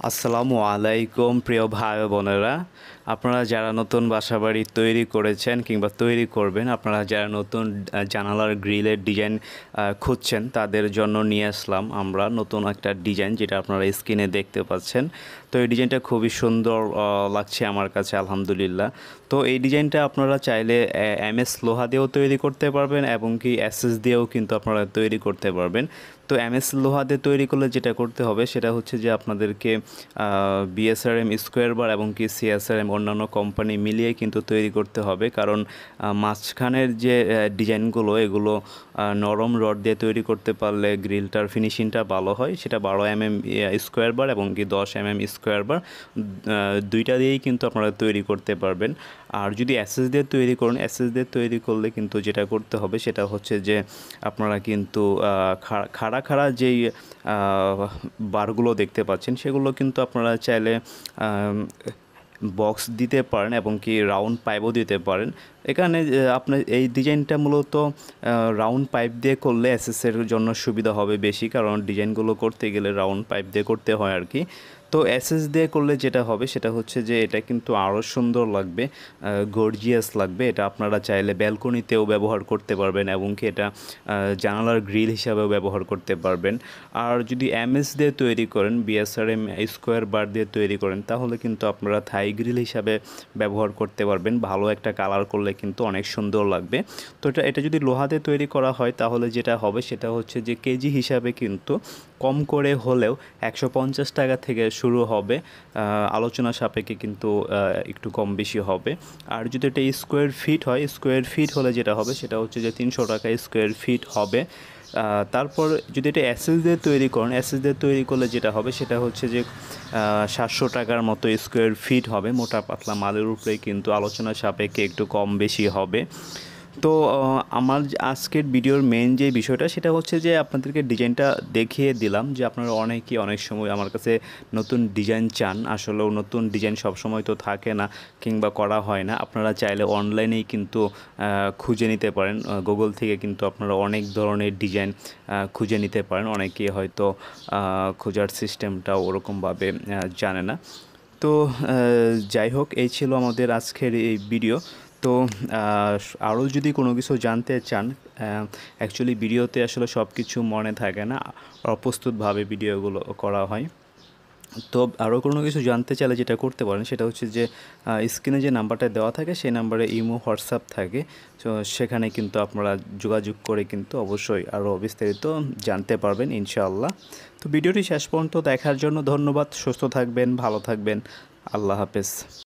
আসসালামু আলাইকুম প্রিয় ভাই ও বোনেরা, আপনারা যারা নতুন বাসাবাড়ি তৈরি করেছেন কিংবা তৈরি করবেন, আপনারা যারা নতুন জানালার গ্রিলের ডিজাইন খুঁজছেন, তাদের জন্য নিয়ে আসলাম আমরা নতুন একটা ডিজাইন, যেটা আপনারা স্ক্রিনে দেখতে পাচ্ছেন। তো এই ডিজাইনটা খুবই সুন্দর লাগছে আমার কাছে, আলহামদুলিল্লাহ। তো এই ডিজাইনটা আপনারা চাইলে এমএস লোহা দিয়েও তৈরি করতে পারবেন এবং কি এসএস দিয়েও কিন্তু আপনারা তৈরি করতে পারবেন। তো এমএস লোহা দিয়ে তৈরি করলে যেটা করতে হবে সেটা হচ্ছে যে আপনাদেরকে বিএসআরএম স্কোয়ার বার এবং কি সিএসআরএম অন্যান্য কোম্পানি মিলিয়ে কিন্তু তৈরি করতে হবে, কারণ মাঝখানের যে ডিজাইনগুলো এগুলো নরম রড দিয়ে তৈরি করতে পারলে গ্রিলটার ফিনিশিংটা ভালো হয়। সেটা 12 mm স্কোয়ার বার এবং কি 10 mm স্কোয়ার বার, দুইটা দিয়েই কিন্তু আপনারা তৈরি করতে পারবেন। আর যদি এসএস দিয়ে তৈরি করেন, এসএস দিয়ে তৈরি করলে কিন্তু যেটা করতে হবে সেটা হচ্ছে যে আপনারা কিন্তু খাড়া খাড়া যেই বারগুলো দেখতে পাচ্ছেন সেগুলো কিন্তু আপনারা চাইলে বক্স দিতে পারেন এবং কি রাউন্ড পাইপও দিতে পারেন। এখানে আপনার এই ডিজাইনটা মূলত রাউন্ড পাইপ দিয়ে করলে এসএসের জন্য সুবিধা হবে বেশি, কারণ ডিজাইনগুলো করতে গেলে রাউন্ড পাইপ দিয়ে করতে হয় আর কি। তো এসএস দিয়ে করলে যেটা হবে সেটা হচ্ছে যে এটা কিন্তু আরও সুন্দর লাগবে, গর্জিয়াস লাগবে। এটা আপনারা চাইলে ব্যালকনিতেও ব্যবহার করতে পারবেন এবং কি এটা জানালার গ্রিল হিসাবেও ব্যবহার করতে পারবেন। আর যদি এমএস দিয়ে তৈরি করেন, বিএসআরএম স্কোয়ার বার দিয়ে তৈরি করেন, তাহলে কিন্তু আপনারা থাই গ্রিল হিসাবে ব্যবহার করতে পারবেন। ভালো একটা কালার করলে কিন্তু অনেক সুন্দর লাগবে। তো এটা যদি লোহা দিয়ে তৈরি করা হয় তাহলে যেটা হবে সেটা হচ্ছে যে কেজি হিসাবে কিন্তু কম করে হলেও 150 টাকা থেকে শুরু হবে, আলোচনা সাপেক্ষে কিন্তু একটু কম বেশি হবে। আর যদি এটা স্কোয়ার ফিট হয়, স্কোয়ার ফিট হলে যেটা হবে সেটা হচ্ছে যে 300 টাকা স্কোয়ার ফিট হবে। তারপর যদি এটা এসএস দিয়ে তৈরি করেন, এসএস দিয়ে তৈরি করলে যেটা হবে সেটা হচ্ছে যে 700 টাকার মতো স্কোয়ার ফিট হবে। মোটা পাতলা মালের উপরে কিন্তু আলোচনা সাপেক্ষে একটু কম বেশি হবে। তো আমার আজকের ভিডিওর মেইন যে বিষয়টা সেটা হচ্ছে যে আপনাদেরকে ডিজাইনটা দেখিয়ে দিলাম, যে আপনারা অনেকেই অনেক সময় আমার কাছে নতুন ডিজাইন চান। আসলেও নতুন ডিজাইন সবসময় তো থাকে না কিংবা করা হয় না। আপনারা চাইলে অনলাইনেই কিন্তু খুঁজে নিতে পারেন, গুগল থেকে কিন্তু আপনারা অনেক ধরনের ডিজাইন খুঁজে নিতে পারেন। অনেকেই হয়তো খোঁজার সিস্টেমটা ওরকমভাবে জানে না। তো যাই হোক, এই ছিল আমাদের আজকের এই ভিডিও। তো আরও যদি কোনো কিছু জানতে চান, অ্যাকচুয়ালি ভিডিওতে আসলে সব কিছু মনে থাকে না, অপ্রস্তুতভাবে ভিডিওগুলো করা হয়। তো আরও কোনো কিছু জানতে চাইলে যেটা করতে পারেন সেটা হচ্ছে যে স্ক্রিনে যে নাম্বারটা দেওয়া থাকে সেই নাম্বারে ইমো হোয়াটসঅ্যাপ থাকে। তো সেখানে কিন্তু আপনারা যোগাযোগ করে কিন্তু অবশ্যই আরও বিস্তারিত জানতে পারবেন ইনশাআল্লাহ। তো ভিডিওটি শেষ পর্যন্ত দেখার জন্য ধন্যবাদ। সুস্থ থাকবেন, ভালো থাকবেন, আল্লাহ হাফেজ।